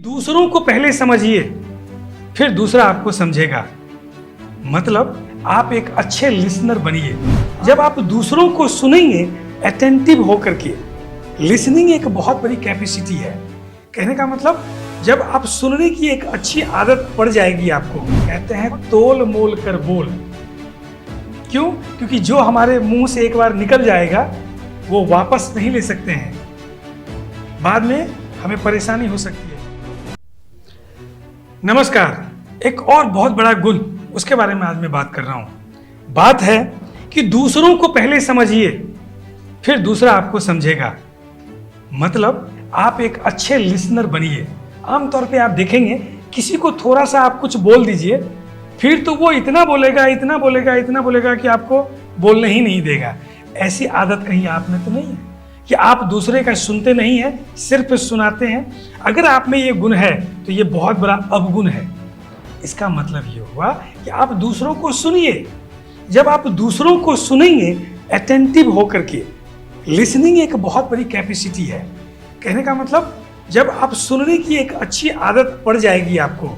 दूसरों को पहले समझिए, फिर दूसरा आपको समझेगा। मतलब आप एक अच्छे लिसनर बनिए। जब आप दूसरों को सुनेंगे अटेंटिव होकर के, लिसनिंग एक बहुत बड़ी कैपेसिटी है। कहने का मतलब जब आप सुनने की एक अच्छी आदत पड़ जाएगी आपको, कहते हैं तोल मोल कर बोल। क्यों? क्योंकि जो हमारे मुंह से एक बार निकल जाएगा वो वापस नहीं ले सकते हैं, बाद में हमें परेशानी हो सकती है। नमस्कार, एक और बहुत बड़ा गुण, उसके बारे में आज मैं बात कर रहा हूं। बात है कि दूसरों को पहले समझिए, फिर दूसरा आपको समझेगा। मतलब आप एक अच्छे लिसनर बनिए। आमतौर पे आप देखेंगे किसी को थोड़ा सा आप कुछ बोल दीजिए, फिर तो वो इतना बोलेगा कि आपको बोलने ही नहीं देगा। ऐसी आदत कहीं आप में तो नहीं है कि आप दूसरे का सुनते नहीं हैं, सिर्फ सुनाते हैं। अगर आप में ये गुण है तो ये बहुत बड़ा अवगुण है। इसका मतलब ये हुआ कि आप दूसरों को सुनिए। जब आप दूसरों को सुनेंगे अटेंटिव होकर के, लिसनिंग एक बहुत बड़ी कैपेसिटी है। कहने का मतलब जब आप सुनने की एक अच्छी आदत पड़ जाएगी आपको,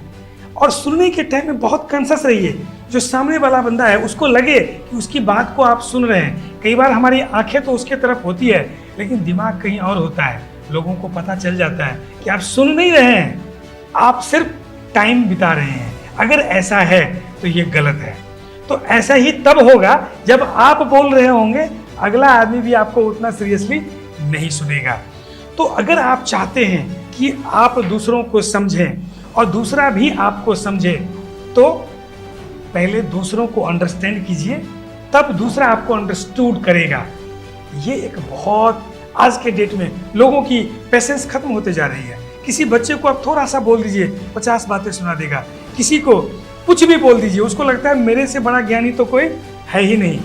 और सुनने के टाइम में बहुत कॉन्शियस रहिए। जो सामने वाला बंदा है उसको लगे कि उसकी बात को आप सुन रहे हैं। कई बार हमारी आंखें तो उसके तरफ होती है लेकिन दिमाग कहीं और होता है। लोगों को पता चल जाता है कि आप सुन नहीं रहे हैं, आप सिर्फ टाइम बिता रहे हैं। अगर ऐसा है तो ये गलत है। तो ऐसा ही तब होगा जब आप बोल रहे होंगे, अगला आदमी भी आपको उतना सीरियसली नहीं सुनेगा। तो अगर आप चाहते हैं कि आप दूसरों को समझें और दूसरा भी आपको समझे, तो पहले दूसरों को अंडरस्टैंड कीजिए, तब दूसरा आपको अंडरस्टूड करेगा। ये एक बहुत, आज के डेट में लोगों की पेशेंस खत्म होते जा रही है। किसी बच्चे को आप थोड़ा सा बोल दीजिए, 50 बातें सुना देगा। किसी को कुछ भी बोल दीजिए, उसको लगता है मेरे से बड़ा ज्ञानी तो कोई है ही नहीं।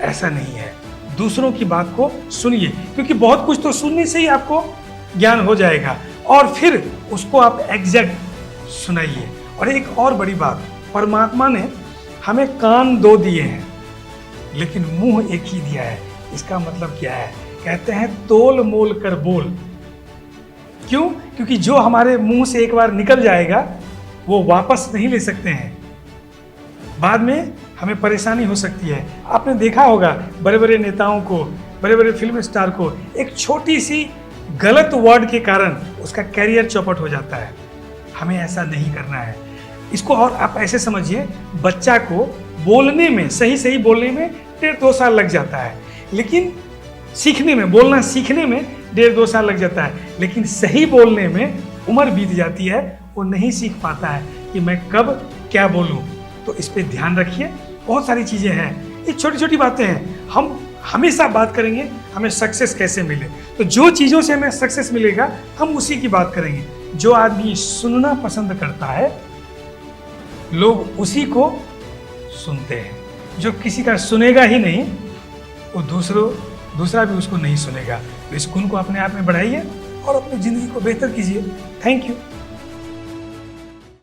ऐसा नहीं है। दूसरों की बात को सुनिए, क्योंकि बहुत कुछ तो सुनने से ही आपको ज्ञान हो जाएगा, और फिर उसको आप एग्जैक्ट सुनाइए। और एक और बड़ी बात, परमात्मा ने हमें कान 2 दिए हैं लेकिन मुंह एक ही दिया है। इसका मतलब क्या है? कहते हैं तोल मोल कर बोल। क्यों? क्योंकि जो हमारे मुंह से एक बार निकल जाएगा वो वापस नहीं ले सकते हैं, बाद में हमें परेशानी हो सकती है। आपने देखा होगा बड़े बड़े नेताओं को, बड़े बड़े फिल्म स्टार को, एक छोटी सी गलत वर्ड के कारण उसका कैरियर चौपट हो जाता है। हमें ऐसा नहीं करना है। इसको और आप ऐसे समझिए, बच्चा को बोलने में, सही बोलने में 1.5-2 साल लग जाता है, लेकिन सीखने में, बोलना सीखने में 1.5-2 साल लग जाता है, लेकिन सही बोलने में उम्र बीत जाती है। वो नहीं सीख पाता है कि मैं कब क्या बोलूं। तो इस पे ध्यान रखिए। बहुत सारी चीज़ें हैं, ये छोटी छोटी बातें हैं। हम हमेशा बात करेंगे हमें सक्सेस कैसे मिले, तो जो चीज़ों से हमें सक्सेस मिलेगा हम उसी की बात करेंगे। जो आदमी सुनना पसंद करता है, लोग उसी को सुनते हैं। जो किसी का सुनेगा ही नहीं, वो दूसरा भी उसको नहीं सुनेगा। तो इस गुण को अपने आप में बढ़ाइए और अपनी ज़िंदगी को बेहतर कीजिए। Thank you.